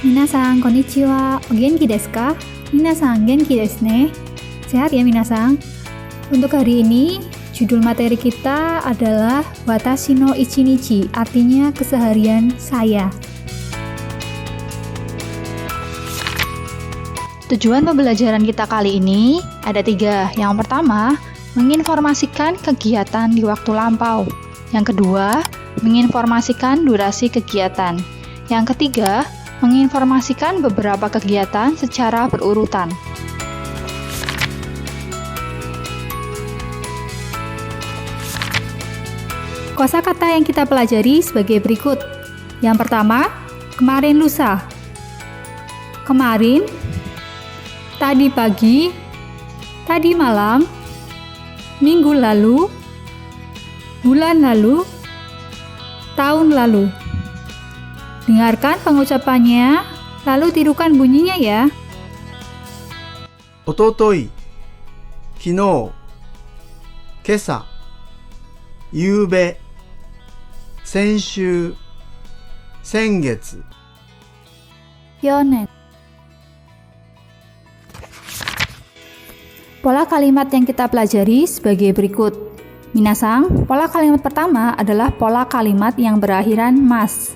Minasan, konnichiwa. O genki desu ka? Minasan, genki desu ne. Sehat ya minasan? Untuk hari ini, judul materi kita adalah Watashi no ichinichi, artinya keseharian saya. Tujuan pembelajaran kita kali ini ada 3. Yang pertama, menginformasikan kegiatan di waktu lampau. Yang kedua, menginformasikan durasi kegiatan. Yang ketiga, menginformasikan beberapa kegiatan secara berurutan. Kosakata yang kita pelajari sebagai berikut. Yang pertama, kemarin lusa. Kemarin, tadi pagi, tadi malam, minggu lalu, bulan lalu, tahun lalu. Dengarkan pengucapannya, lalu tirukan bunyinya ya. おととい、昨日、今朝、夕べ、先週、先月。 Yonen. Pola kalimat yang kita pelajari sebagai berikut. Minasang, pola kalimat pertama adalah pola kalimat yang berakhiran mas.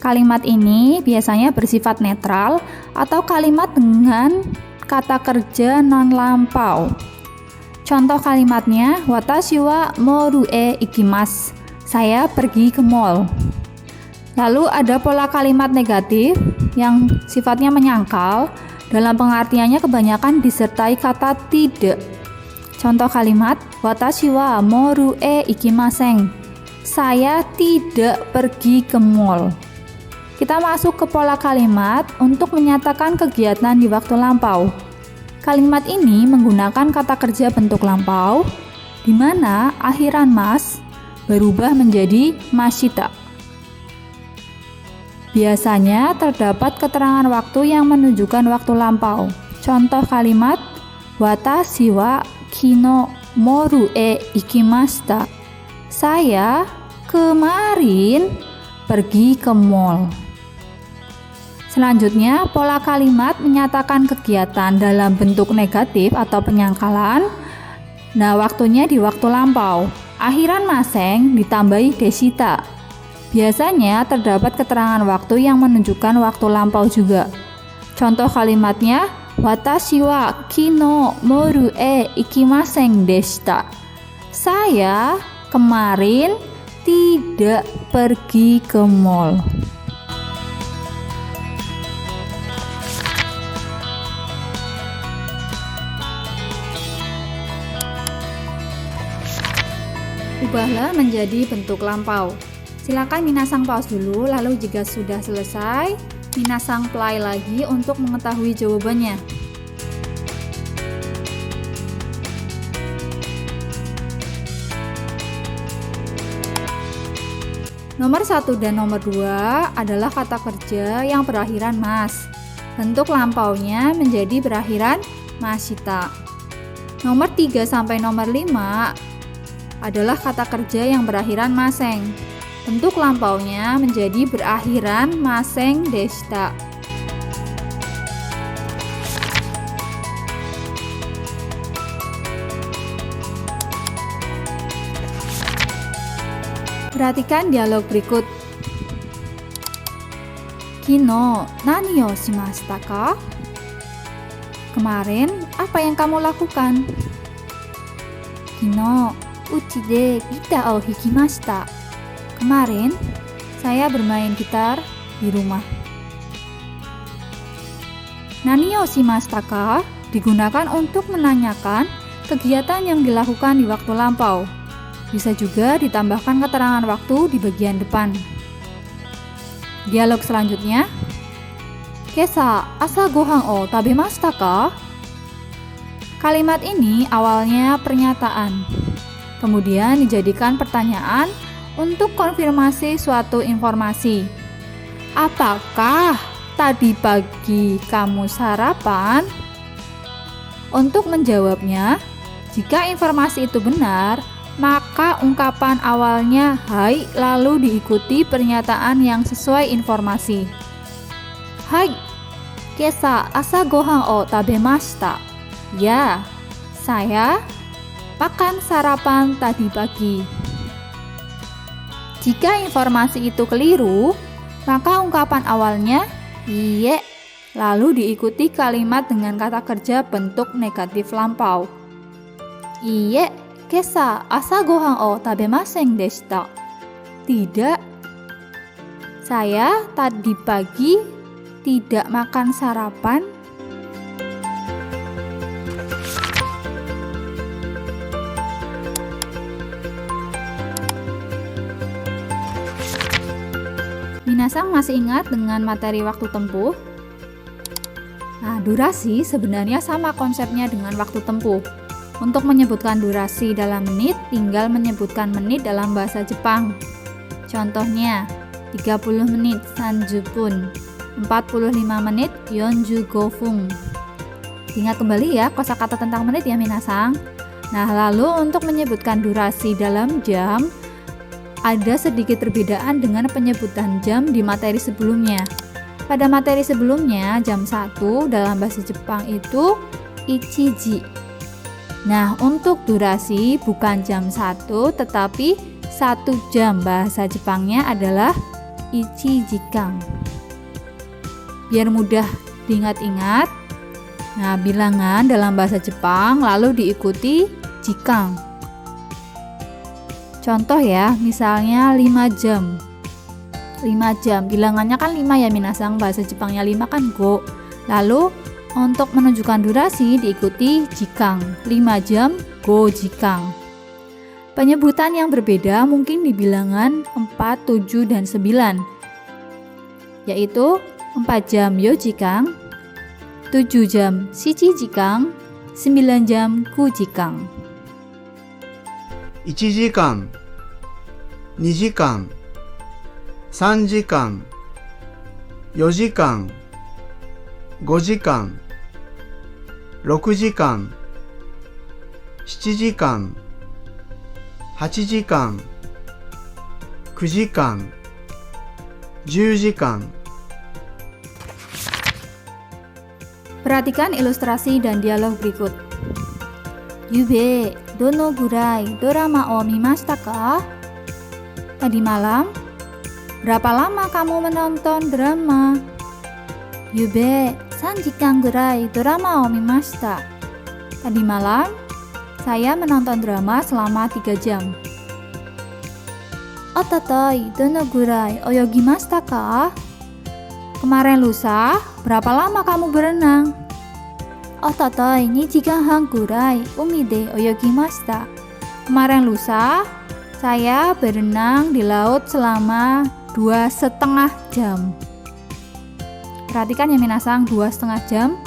Kalimat ini biasanya bersifat netral atau kalimat dengan kata kerja non-lampau. Contoh kalimatnya, watashi wa moru e ikimasu. Saya pergi ke mall. Lalu ada pola kalimat negatif yang sifatnya menyangkal. Dalam pengertiannya kebanyakan disertai kata tidak. Contoh kalimat, watashi wa moru e ikimasen. Saya tidak pergi ke mall. Kita masuk ke pola kalimat untuk menyatakan kegiatan di waktu lampau. Kalimat ini menggunakan kata kerja bentuk lampau, di mana akhiran mas berubah menjadi mashita. Biasanya terdapat keterangan waktu yang menunjukkan waktu lampau. Contoh kalimat, watashi wa kino moru e ikimashita. Saya kemarin pergi ke mall. Selanjutnya, pola kalimat menyatakan kegiatan dalam bentuk negatif atau penyangkalan. Nah, waktunya di waktu lampau. Akhiran maseng ditambahi deshita. Biasanya terdapat keterangan waktu yang menunjukkan waktu lampau juga. Contoh kalimatnya, watashi wa kino moru e ikimasen deshita. Saya kemarin tidak pergi ke mall. Ubahlah menjadi bentuk lampau. Silakan minasang pause dulu, lalu jika sudah selesai, minasang play lagi untuk mengetahui jawabannya. Nomor 1 dan nomor 2 adalah kata kerja yang berakhiran mas. Bentuk lampaunya menjadi berakhiran mashita. Nomor 3 sampai nomor 5 adalah kata kerja yang berakhiran maseng. Bentuk lampaunya menjadi berakhiran maseng deshita. Perhatikan dialog berikut. Kino, nani o shimashita ka? Kemarin, apa yang kamu lakukan? Kino, uchi de gitar o hikimashita. Kemarin, saya bermain gitar di rumah. Nani o shimashita ka digunakan untuk menanyakan kegiatan yang dilakukan di waktu lampau. Bisa juga ditambahkan keterangan waktu di bagian depan. Dialog selanjutnya. Kesa, asa gohan o tabemashita ka? Kalimat ini awalnya pernyataan. Kemudian dijadikan pertanyaan untuk konfirmasi suatu informasi. Apakah tadi pagi kamu sarapan? Untuk menjawabnya, jika informasi itu benar, maka ungkapan awalnya hai lalu diikuti pernyataan yang sesuai informasi. Hai, kesa asa gohan o tabemashita. Ya, saya makan sarapan tadi pagi. Jika informasi itu keliru, maka ungkapan awalnya iye, lalu diikuti kalimat dengan kata kerja bentuk negatif lampau. Iye, kesa asa gohan o tabemasen deshita. Tidak, saya tadi pagi tidak makan sarapan. Minasang masih ingat dengan materi waktu tempuh? Nah, durasi sebenarnya sama konsepnya dengan waktu tempuh. Untuk menyebutkan durasi dalam menit, tinggal menyebutkan menit dalam bahasa Jepang. Contohnya, 30 menit 30 分, 45 menit 45 分. Ingat kembali ya kosakata tentang menit ya minasang. Nah, lalu untuk menyebutkan durasi dalam jam, ada sedikit perbedaan dengan penyebutan jam di materi sebelumnya. Pada materi sebelumnya, jam 1 dalam bahasa Jepang itu ichiji. Nah, untuk durasi bukan jam 1, tetapi 1 jam bahasa Jepangnya adalah ichijikan. Biar mudah diingat-ingat, nah bilangan dalam bahasa Jepang lalu diikuti jikang. Contoh ya, misalnya 5 jam. 5 jam, bilangannya kan 5 ya minasang, bahasa Jepangnya 5 kan go. Lalu untuk menunjukkan durasi diikuti jikang. 5 jam go jikang. Penyebutan yang berbeda mungkin di bilangan 4, 7, dan 9. Yaitu 4 jam yo jikang, 7 jam shichi jikang, 9 jam ku jikang. 1時間、2時間、3時間、4時間、5時間、6時間、7時間、8時間、9時間、10時間. Perhatikan ilustrasi dan dialog berikut. Yube, dono gurai dorama o mimashita ka? Tadi malam, berapa lama kamu menonton drama? Yube, 3 jikan gurai dorama o mimashita. Tadi malam, saya menonton drama selama 3 jam. Otatoi, dono gurai oyogimashita ka? Kemarin lusa, berapa lama kamu berenang? Otatoi 2 jikan han gurai umi de oyogimashita. Kemarin lusa, saya berenang di laut selama 2,5 jam. Perhatikan ya minasang, 2,5 jam.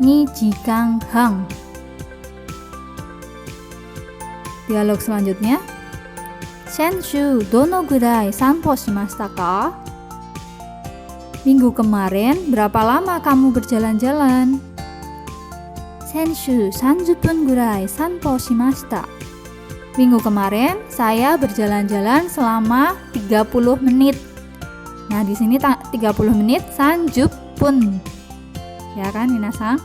2 jikan han. Dialog selanjutnya. Senshu dono gurai sanpo shimashita ka? Minggu kemarin, berapa lama kamu berjalan-jalan? Senshu 30 分 gurai sanpo shimashita. Minggu kemarin saya berjalan-jalan selama 30 menit. Nah, di sini 30 menit 30 pun. Ya kan, minasang?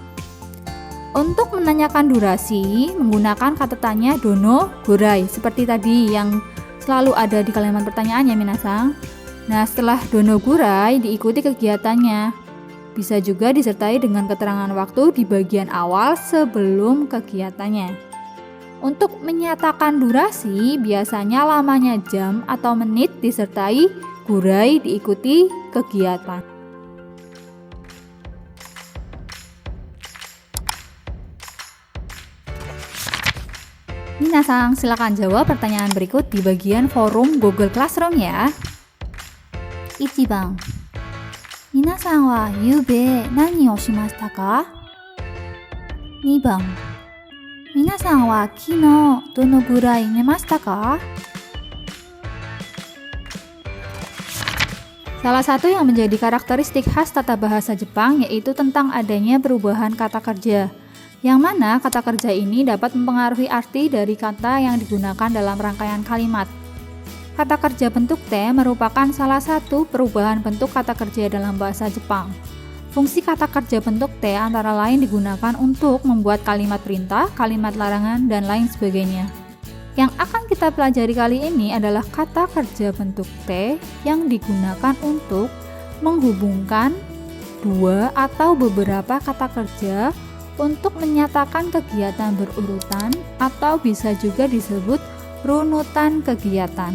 Untuk menanyakan durasi, menggunakan kata tanya dono gurai seperti tadi yang selalu ada di kalimat pertanyaan ya, minasang. Nah, setelah dono gurai diikuti kegiatannya. Bisa juga disertai dengan keterangan waktu di bagian awal sebelum kegiatannya. Untuk menyatakan durasi, biasanya lamanya jam atau menit disertai gurai diikuti kegiatan. Minasang, silakan jawab pertanyaan berikut di bagian forum Google Classroom ya. Ichibang, Minasan wa yube nani o shimashita ka? 2番 Minasan wa kino dono gurai nemashita ka? Salah satu yang menjadi karakteristik khas tata bahasa Jepang yaitu tentang adanya perubahan kata kerja, yang mana kata kerja ini dapat mempengaruhi arti dari kata yang digunakan dalam rangkaian kalimat. Kata kerja bentuk T merupakan salah satu perubahan bentuk kata kerja dalam bahasa Jepang. Fungsi kata kerja bentuk T antara lain digunakan untuk membuat kalimat perintah, kalimat larangan, dan lain sebagainya. Yang akan kita pelajari kali ini adalah kata kerja bentuk T yang digunakan untuk menghubungkan dua atau beberapa kata kerja untuk menyatakan kegiatan berurutan atau bisa juga disebut runutan kegiatan.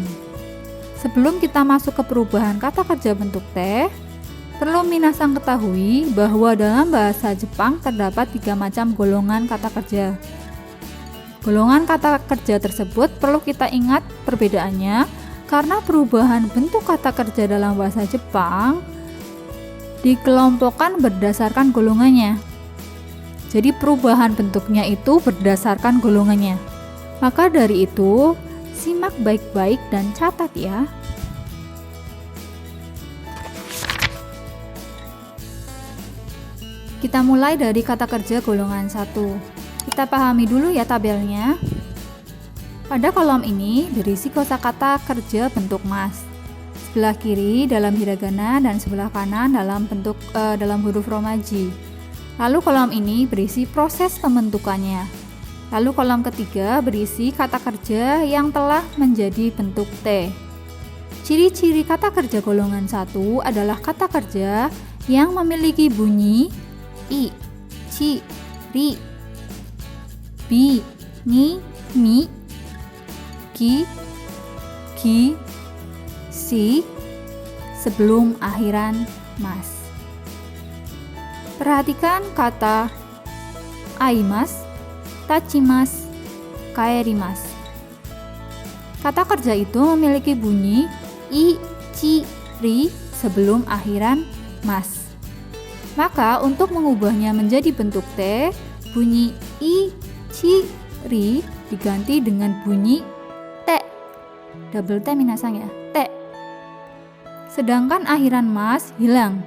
Sebelum kita masuk ke perubahan kata kerja bentuk T, perlu minasang ketahui bahwa dalam bahasa Jepang terdapat 3 macam golongan kata kerja. Golongan kata kerja tersebut perlu kita ingat perbedaannya karena perubahan bentuk kata kerja dalam bahasa Jepang dikelompokkan berdasarkan golongannya. Jadi perubahan bentuknya itu berdasarkan golongannya. Maka dari itu, simak baik-baik dan catat ya. Kita mulai dari kata kerja golongan 1. Kita pahami dulu ya tabelnya. Pada kolom ini berisi kosakata kerja bentuk mas. Sebelah kiri dalam hiragana dan sebelah kanan dalam huruf romaji. Lalu kolom ini berisi proses pembentukannya. Lalu kolom ketiga berisi kata kerja yang telah menjadi bentuk T. Ciri-ciri kata kerja golongan 1 adalah kata kerja yang memiliki bunyi I, ci, ri, bi, ni, mi, ki, si sebelum akhiran mas. Perhatikan kata aimas, tachimas, kaerimas. Kata kerja itu memiliki bunyi I, ci, ri sebelum akhiran mas. Maka untuk mengubahnya menjadi bentuk T, bunyi I, ci, ri diganti dengan bunyi T. Double T minasang ya, T. Sedangkan akhiran mas hilang.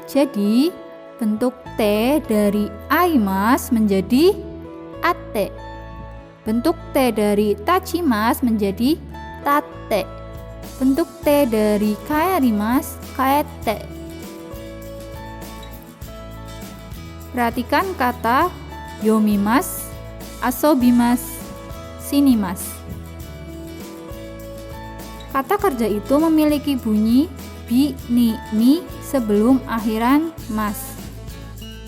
Jadi bentuk T dari aimas menjadi ate. Bentuk T dari tachimas menjadi tate. Bentuk T dari kaerimas kaete. Perhatikan kata yomimas, asobimas, shinimas. Kata kerja itu memiliki bunyi bi, ni, mi sebelum akhiran mas.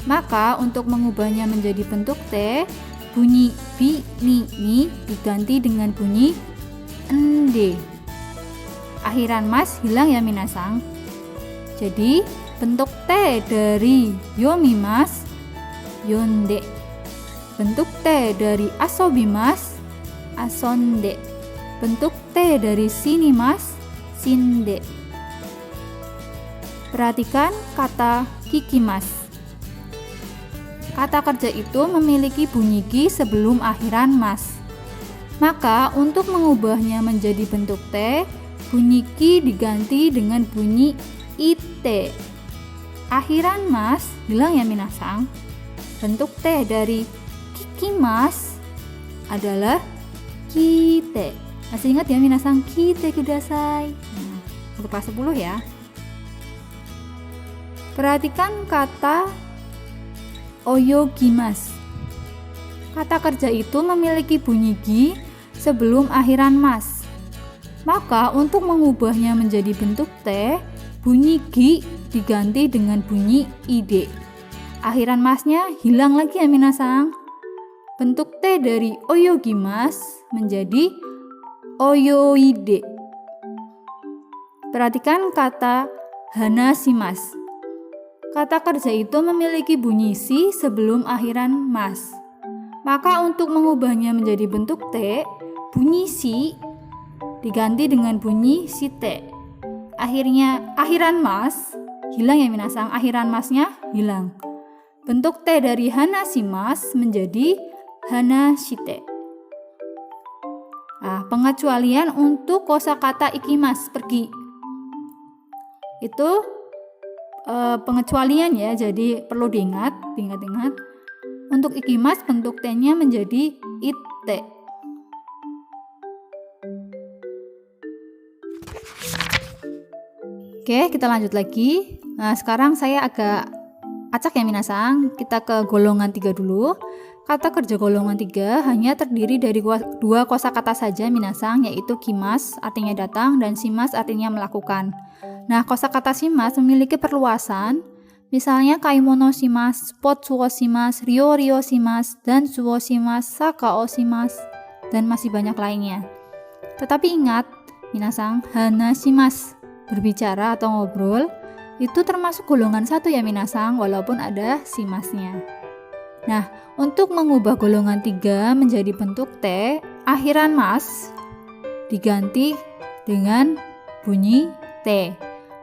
Maka untuk mengubahnya menjadi bentuk T, bunyi bi, ni, mi diganti dengan bunyi ende. Akhiran mas hilang ya minasang. Jadi bentuk T dari yomimas yonde. Bentuk T dari asobimas asonde. Bentuk T dari shinimas shinde. Perhatikan kata kikimas. Kata kerja itu memiliki bunyi ki sebelum akhiran mas. Maka untuk mengubahnya menjadi bentuk T, bunyi ki diganti dengan bunyi ite. Akhiran mas hilang ya minasang. Bentuk T dari kikimas adalah kite. Masih ingat ya minasang, kite kudasai. Nah, untuk kelas 10 ya. Perhatikan kata oyogimas. Kata kerja itu memiliki bunyi gi sebelum akhiran mas. Maka untuk mengubahnya menjadi bentuk T, bunyi gi diganti dengan bunyi ide. Akhiran masnya hilang lagi ya minasang. Bentuk T dari oyogimas menjadi oyoide. Perhatikan kata hanashimas. Kata kerja itu memiliki bunyi si sebelum akhiran mas. Maka untuk mengubahnya menjadi bentuk T, bunyi si diganti dengan bunyi site. Akhiran mas hilang ya minasang. Akhiran masnya hilang. Bentuk T dari hanashimas menjadi hanashite. Nah, pengecualian untuk kosakata ikimas, pergi. Itu pengecualian ya, jadi perlu diingat. Untuk ikimas bentuk T-nya menjadi ite. Oke, kita lanjut lagi. Nah, sekarang saya agak Acak ya minasang, kita ke golongan 3 dulu. Kata kerja golongan 3 hanya terdiri dari dua kosakata saja minasang, yaitu kimas artinya datang dan shimas artinya melakukan. Nah, kosakata shimas memiliki perluasan, misalnya kaimono shimas, spot suo shimas, ryo shimas, dan suo shimas, sakao shimas, dan masih banyak lainnya. Tetapi ingat, minasang, hana shimas, berbicara atau ngobrol, itu termasuk golongan 1 ya minasang, walaupun ada shimasnya. Nah, untuk mengubah golongan 3 menjadi bentuk T, akhiran mas diganti dengan bunyi T.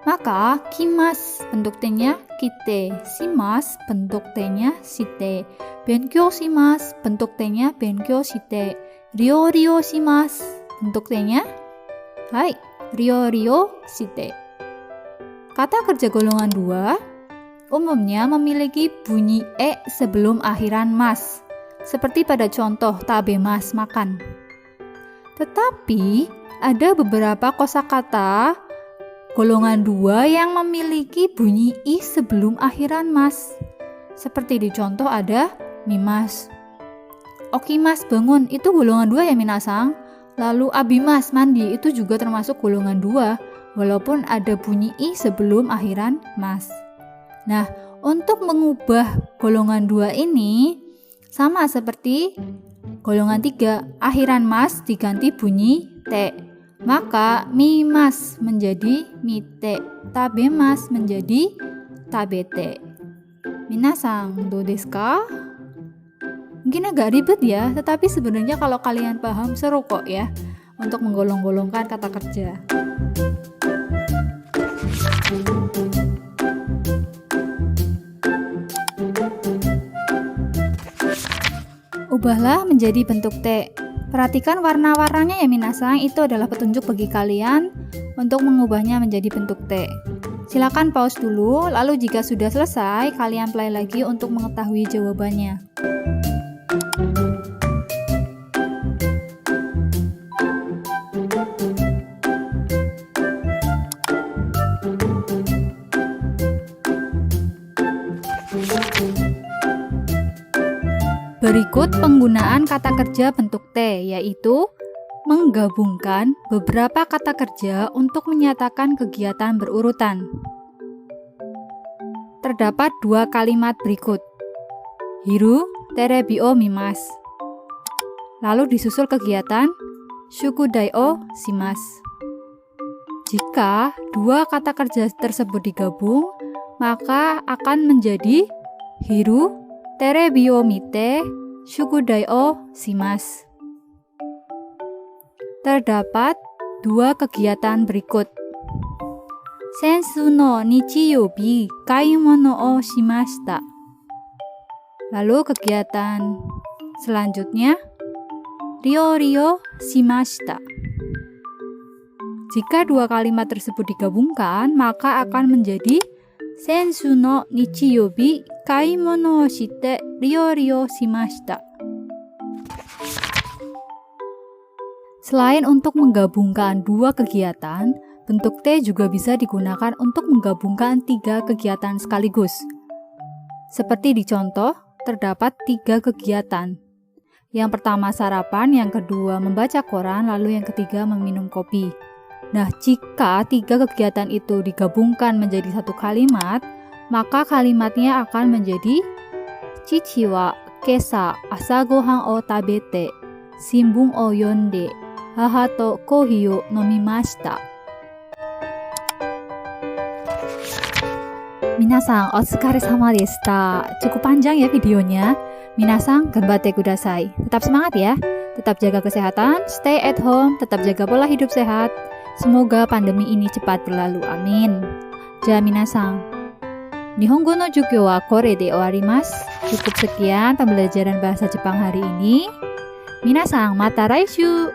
Maka, kimas bentuk T-nya kite, shimas bentuk T-nya shite, benkyou shimas bentuk T-nya benkyou shite, ryo shimas bentuk T-nya ryo shite. Kata kerja golongan 2 umumnya memiliki bunyi E sebelum akhiran mas, seperti pada contoh tabemas, makan. Tetapi, ada beberapa kosakata golongan 2 yang memiliki bunyi I sebelum akhiran mas. Seperti di contoh ada mimas. Okimas, bangun, itu golongan 2 ya minasang. Lalu abimas, mandi, itu juga termasuk golongan 2, walaupun ada bunyi I sebelum akhiran mas. Nah, untuk mengubah golongan 2 ini sama seperti golongan 3, akhiran mas diganti bunyi T. Maka mimas menjadi mite, tabemas menjadi tabete. Minasang, do desu ka? Mungkin agak ribet ya, tetapi sebenarnya kalau kalian paham seru kok ya untuk menggolong-golongkan kata kerja. Ubahlah menjadi bentuk T. Perhatikan warna-warnanya ya minasang, itu adalah petunjuk bagi kalian untuk mengubahnya menjadi bentuk T. Silakan pause dulu, lalu jika sudah selesai, kalian play lagi untuk mengetahui jawabannya. Berikut penggunaan kata kerja bentuk T, yaitu menggabungkan beberapa kata kerja untuk menyatakan kegiatan berurutan. Terdapat 2 kalimat berikut. Hiru terebi o mimas. Lalu disusul kegiatan shukudai o shimasu. Jika 2 kata kerja tersebut digabung, maka akan menjadi hiru terebi o mite shukudai o shimasu. Terdapat 2 kegiatan berikut. Sensu no nichiyoubi kaimono o shimashita. Lalu kegiatan selanjutnya ryo shimashita. Jika 2 kalimat tersebut digabungkan, maka akan menjadi sensu no nichiyoubi kaimono o shite ryo shimashita. Selain untuk menggabungkan 2 kegiatan, bentuk T juga bisa digunakan untuk menggabungkan 3 kegiatan sekaligus. Seperti di contoh, terdapat 3 kegiatan. Yang pertama sarapan, yang kedua membaca koran, lalu yang ketiga meminum kopi. Nah, jika 3 kegiatan itu digabungkan menjadi 1 kalimat, maka kalimatnya akan menjadi Chichi wa kesa asa gohan o tabete, shimbun o yonde, haha to kohi o nomimashita. Minasang, otsukaresama deshita. Cukup panjang ya videonya. Minasang, ganbatte kudasai. Tetap semangat ya. Tetap jaga kesehatan, stay at home, tetap jaga pola hidup sehat. Semoga pandemi ini cepat berlalu. Amin. Ja minasang. Nihongo no jugyo wa kore de owarimasu. Cukup sekian pembelajaran bahasa Jepang hari ini. Minasang, mata raishu.